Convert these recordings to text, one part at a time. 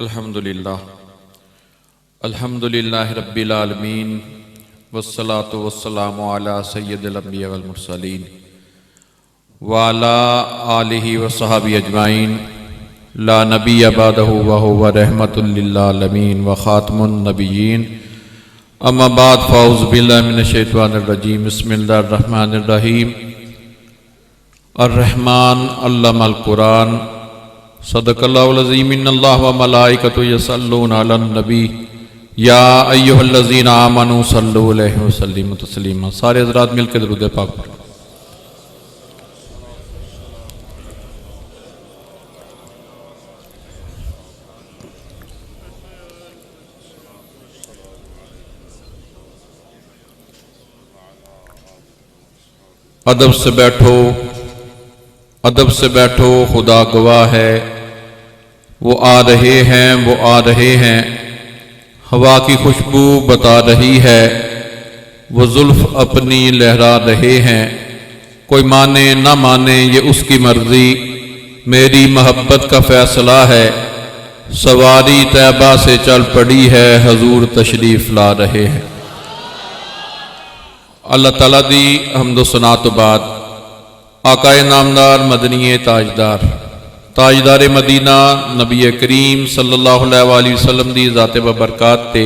الحمدللہ رب العالمین والصلاة والسلام علی سید الانبیاء والمرسلین وعلی آلہ وصحبہ اجمعین لا نبی بعدہ وہو رحمۃ للعالمین وخاتم النبیین اما بعد فاعوذ باللہ من الشیطان الرجیم بسم اللہ الرحمن الرحیم الرحمن علم القرآن صدق اللہ العظیم ان اللہ و ملائکۃ یصلون علی النبی یا ایھا الذین آمنوا صلوا علیہ وسلموا تسلیما۔ سارے حضرات مل کے درود پاک پڑھیں۔ ادب سے بیٹھو خدا گواہ ہے، وہ آ رہے ہیں ہوا کی خوشبو بتا رہی ہے، وہ زلف اپنی لہرا رہے ہیں، کوئی مانے نہ مانے یہ اس کی مرضی، میری محبت کا فیصلہ ہے، سواری طیبہ سے چل پڑی ہے، حضور تشریف لا رہے ہیں۔ اللہ تعالیٰ دی حمد و ثنا تو بعد آقائے نامدار مدنی تاجدار مدینہ نبی کریم صلی اللہ علیہ وآلہ وسلم دی ذات ببرکات تے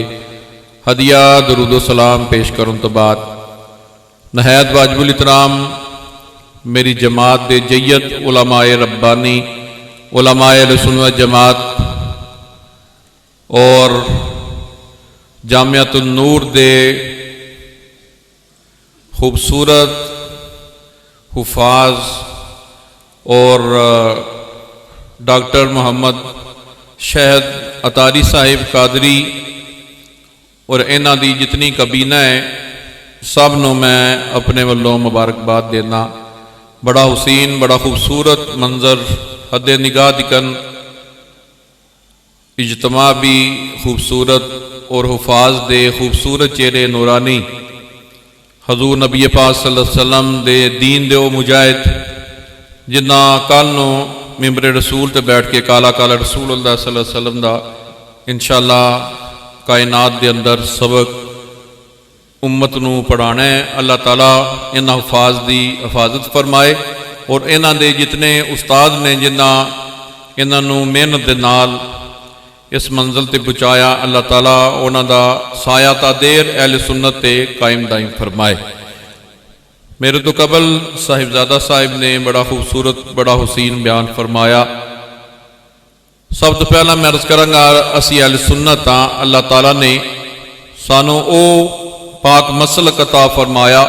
ہدیہ درود و سلام پیش کرن تو بعد نہایت واجب الاحترام میری جماعت دے جید علماء ربانی، علماء اہل سنت جماعت اور جامعۃ النور دے خوبصورت حفاظ اور ڈاکٹر محمد شہد اتاری صاحب قادری اور انہاں دی جتنی کابینہ ہے سب نو میں اپنے والوں مبارکباد دینا۔ بڑا حسین بڑا خوبصورت منظر، حد نگاہ دکن اجتماع بھی خوبصورت اور حفاظ دے خوبصورت چہرے نورانی، حضور نبی پاک صلی اللہ علیہ وسلم دے دین دے او مجاہد جنہ کل نو ممبر رسول تے بیٹھ کے کالا رسول اللہ صلی اللہ علیہ وسلم دا انشاءاللہ کائنات دے اندر سبق امت نو پڑھانا ہے۔ اللہ تعالیٰ انہاں حفاظ دی حفاظت فرمائے اور انہاں دے جتنے استاد نے جنہ انہاں نو محنت دے نال اس منزل تے پہنچایا، اللہ تعالیٰ انہاں دا سایہ تا دیر اہل سنت تے قائم دائم فرمائے۔ میرے تو قبل صاحبزادہ صاحب نے بڑا خوبصورت بڑا حسین بیان فرمایا۔ سب تو پہلا میں عرض کروں گا اسی اہل سنت ہاں، اللہ تعالیٰ نے سانو او پاک مسلک عطا فرمایا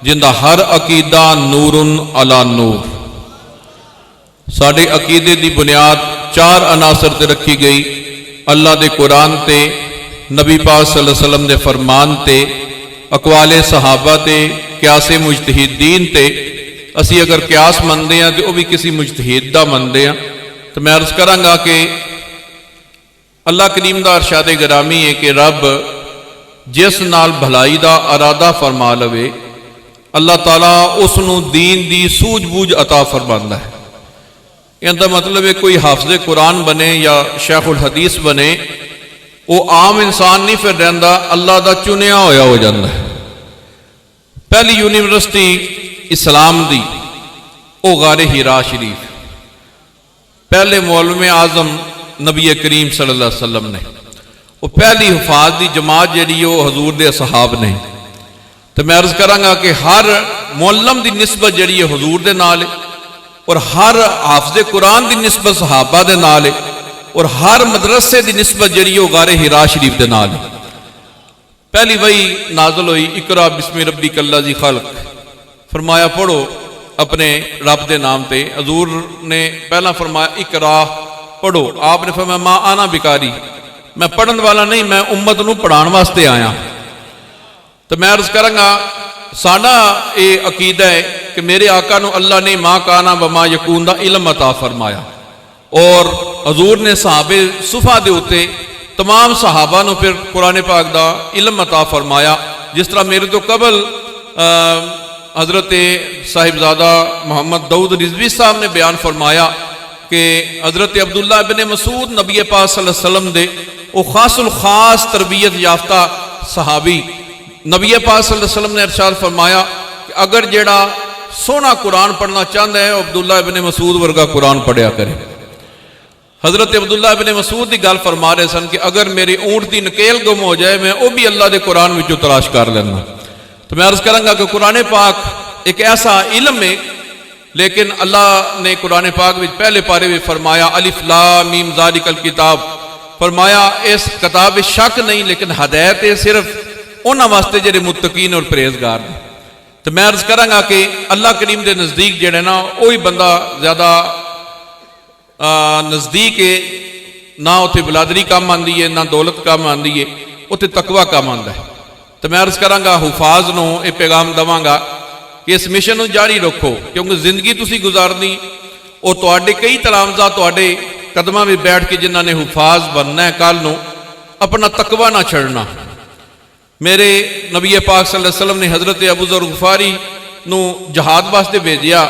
جندہ ہر عقیدہ نور علی نور۔ ساڑھے عقیدے دی بنیاد چار عناصر تے رکھی گئی، اللہ دے قرآن تے، نبی پاک صلی اللہ علیہ وسلم دے فرمان تے، اقوال صحابہ تے، قیاس مجتہدین تے۔ اسی اگر قیاس مندے ہیں تو وہ بھی کسی مجتہد دا مندے ہیں۔ تو میں عرض کراں گا کہ اللہ کریم دا ارشاد گرامی ہے کہ رب جس نال بھلائی دا ارادہ فرما لوے اللہ تعالیٰ اس نو دین دی سوجھ بوجھ عطا فرماندا ہے۔ ان کا مطلب ہے کوئی حافظ قرآن بنے یا شیخ الحدیث بنے وہ عام انسان نہیں پھر رہندا، اللہ دا چنیا ہویا ہو جاندہ ہے۔ پہلی یونیورسٹی اسلام دی او غار ہیرا شریف، پہلے معلم اعظم نبی کریم صلی اللہ علیہ وسلم نے، وہ پہلی حفاظ دی جماعت جڑی وہ حضور دے اصحاب نے۔ تو میں عرض کراں گا کہ ہر معلم دی نسبت جڑی ہے حضور دے نال اور ہر حافظ قرآن دی نسبت صحابہ دے نال اور ہر مدرسے دی نسبت جڑی وہ غار ہیرا شریف دے نال۔ پہلی وحی نازل ہوئی اقرا بسم ربک الذی خلق، فرمایا پڑھو اپنے رب دے نام تے۔ حضور نے پہلا فرمایا اقرا پڑھو، آپ نے فرمایا ما انا بکاری، میں پڑھن والا نہیں، میں امت نو پڑھان واسطے آیا۔ تو میں عرض کروں گا ساڈا یہ عقیدہ ہے کہ میرے آقا نو اللہ نے ما کانا وما یکون دا علم عطا فرمایا اور حضور نے صحابہ صفا دے ہوتے تمام صحابہ نو پھر قرآن پاک دا علم عطا فرمایا۔ جس طرح میرے تو قبل حضرت صاحبزادہ محمد داؤد رضوی صاحب نے بیان فرمایا کہ حضرت عبداللہ ابن مسعود نبی پاک صلی اللہ علیہ وسلم دے وہ خاص الخاص تربیت یافتہ صحابی، نبی پاک صلی اللہ علیہ وسلم نے ارشاد فرمایا کہ اگر جیڑا سونا قرآن پڑھنا چاہتا ہے عبداللہ ابن مسعود ورگا قرآن پڑھیا کرے۔ حضرت عبداللہ ابن مسعود دی گل فرما رہے سن کہ اگر میری اونٹ دی نکیل گم ہو جائے میں وہ بھی اللہ دے قرآن وچوں تلاش کر لینا۔ تو میں عرض کروں گا کہ قرآن پاک ایک ایسا علم ہے، لیکن اللہ نے قرآن پاک وچ پہلے پارے میں فرمایا الف لام میم ذالک الکتاب، فرمایا اس کتاب میں شک نہیں لیکن ہدایت ہے صرف انہاں واسطے جڑے متقین اور پرہیزگار ہیں۔ تو میں عرض کروں گا کہ اللہ کریم دے نزدیک جڑے نا وہی بندہ زیادہ نزدیک ہے، نہ اتنے بلادری کام آندی ہے نہ دولت کام آندی ہے، اتنے تقوی کام آندا ہے۔ تو میں عرض کراں گا حفاظ نو یہ پیغام دواں گا کہ اس مشن نو جاری رکھو، کیونکہ زندگی تسی گزارنی اور تواڈے کئی تلامذہ تواڈے قدماں میں بیٹھ کے جنہاں نے حفاظ بننا ہے کل نو اپنا تقوی نہ چھڑنا۔ میرے نبی پاک صلی اللہ علیہ وسلم نے حضرت ابو ذر غفاری نو جہاد واسطے بھیجیا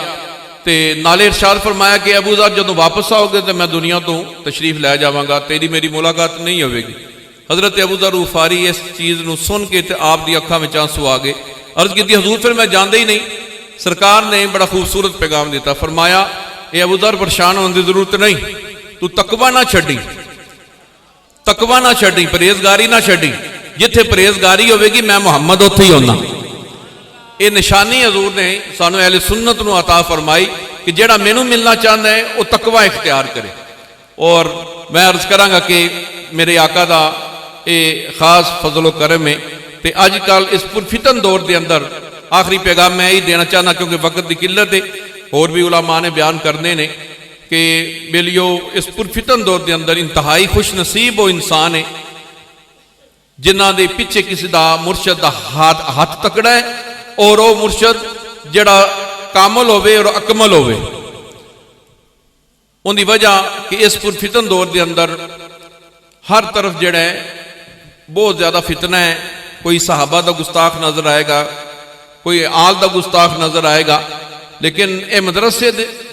تے نالے ارشاد فرمایا کہ ابو ذر جدوں واپس آؤ گے تو میں دنیا تو تشریف لے جاواں گا، تیری میری ملاقات نہیں ہوے گی۔ حضرت ابو ذر غفاری اس چیز نو سن کے تے آپ دی اکھاں وچ آنسو آ گئے۔ عرض کیتی حضور پھر میں جاندا ہی نہیں۔ سرکار نے بڑا خوبصورت پیغام دیتا، فرمایا اے ابو ذر پریشان ہونے دی ضرورت نہیں، تو تقوی نہ چھڈی، تقوی نہ چھڈی، پرہیزگاری نہ چھڈی، جتھے پرہیزگاری ہوے گی میں محمد اوتھے ہی ہونا۔ یہ نشانی حضور نے سانو اہل سنت نو عطا فرمائی کہ جیڑا مینوں ملنا چاہتا ہے وہ تقوی اختیار کرے۔ اور میں عرض کراں گا کہ میرے آقا دا یہ خاص فضل و کرم ہے تے اج کل اس پرفتن دور دے اندر آخری پیغام میں یہی دینا چاہنا کیونکہ وقت دی قلت ہے، اور بھی علماء نے بیان کرنے نے کہ بیلیو اس پرفتن دور دے اندر انتہائی خوش نصیب وہ انسان ہے جنہ دے پیچھے کسی دا مرشد دا ہاتھ تکڑا ہے اور وہ مرشد جڑا کامل ہوئے اور اکمل ہوئے۔ ان دی وجہ کہ اس پرفتن دور دے اندر ہر طرف جڑا ہے بہت زیادہ فتنہ ہے، کوئی صحابہ دا گستاخ نظر آئے گا، کوئی آل دا گستاخ نظر آئے گا، لیکن اے مدرسے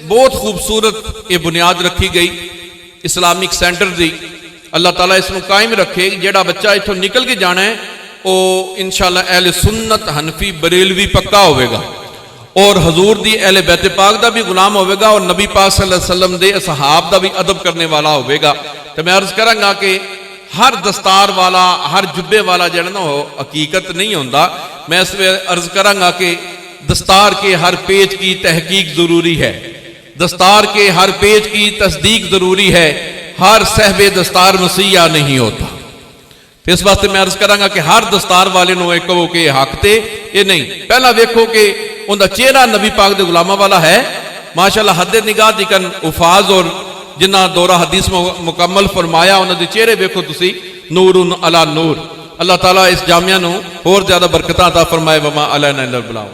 بہت خوبصورت یہ بنیاد رکھی گئی اسلامک سینٹر دی۔ اللہ تعالیٰ اس کو قائم رکھے، جیڑا بچہ اتھوں نکل کے جانا ہے وہ انشاءاللہ اہل سنت حنفی بریلوی پکا ہوئے گا، اور حضور دی اہل بیت پاک دا بھی غلام ہوئے گا، اور نبی پاک صلی اللہ علیہ وسلم دے اصحاب دا بھی ادب کرنے والا ہوئے گا۔ تو میں عرض کروں گا کہ ہر دستار والا ہر جبے والا جڑا نا ہو حقیقت نہیں ہوندا۔ میں اس میں عرض کروں گا کہ دستار کے ہر پیج کی تحقیق ضروری ہے، دستار کے ہر پیج کی تصدیق ضروری ہے، ہر صاحب دستار مسیح نہیں ہوتا۔ تو اس واسطے میں عرض کراں گا کہ ہر دستار والے نو ایک کہو کہ حق تے یہ نہیں، پہلا ویکھو کہ ان دا چہرہ نبی پاک دے غلامہ والا ہے، ماشاءاللہ حد نگاہ دیکھن حفاظ اور جنہ دورہ حدیث مکمل فرمایا انہاں دے چہرے ویکھو تسی نور علی نور۔ اللہ تعالیٰ اس جامعہ نو اور زیادہ برکتاں عطا فرمائے، وما علینا الا البلاغ۔